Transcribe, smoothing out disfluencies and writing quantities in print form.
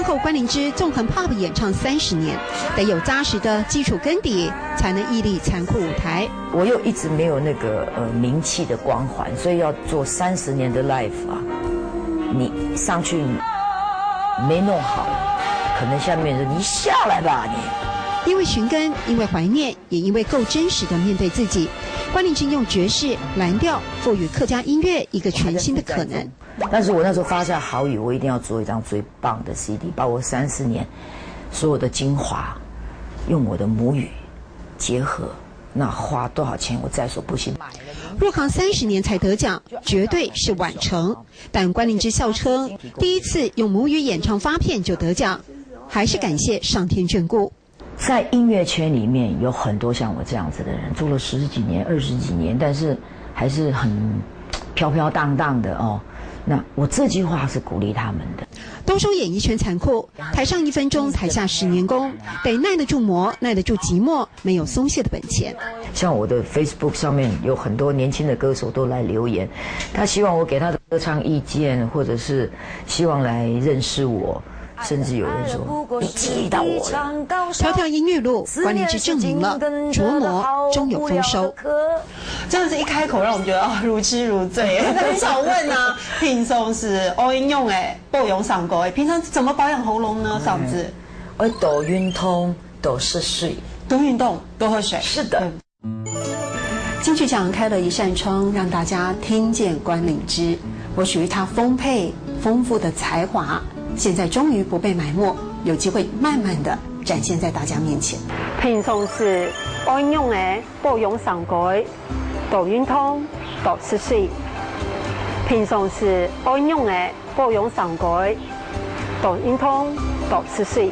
天后关灵芝纵横 Pop 演唱30年，得有扎实的基础根底，才能屹立残酷舞台。我又一直没有那个名气的光环，所以要做30年的 live 啊，你上去没弄好，可能下面人说你下来吧你。因为寻根，因为怀念，也因为够真实的面对自己，关灵芝用爵士、蓝调赋予客家音乐一个全新的可能。但是我那时候发下豪语，我一定要做一张最棒的 CD， 把我30年所有的精华，用我的母语结合，那花多少钱我再说不行。入行30年才得奖，绝对是晚成。但关灵芝笑称，第一次用母语演唱发片就得奖，还是感谢上天眷顾。在音乐圈里面有很多像我这样子的人，做了10几年、20几年，但是还是很飘飘荡荡的哦。那我这句话是鼓励他们的。都说演艺圈残酷，台上1分钟，台下10年功，得耐得住磨，耐得住寂寞，没有松懈的本钱。像我的 Facebook 上面有很多年轻的歌手都来留言，他希望我给他的歌唱意见，或者是希望来认识我。甚至有人说你记到我了。条条音乐路，关灵芝证明了琢磨终有丰收。真的是一开口让我们觉得如痴如醉。很少问啊，平常是我应用保养嗓歌，平常怎么保养喉咙呢？嗓子？我多运动，多喝水。多运动，多喝水。是的。金曲奖开了一扇窗，让大家听见关灵芝。我属于她丰沛丰富的才华。现在终于不被埋没，有机会慢慢的展现在大家面前。平常是安用的保养上改，多运动，多吃水。平常是安用的保养上改，多运动，多吃水。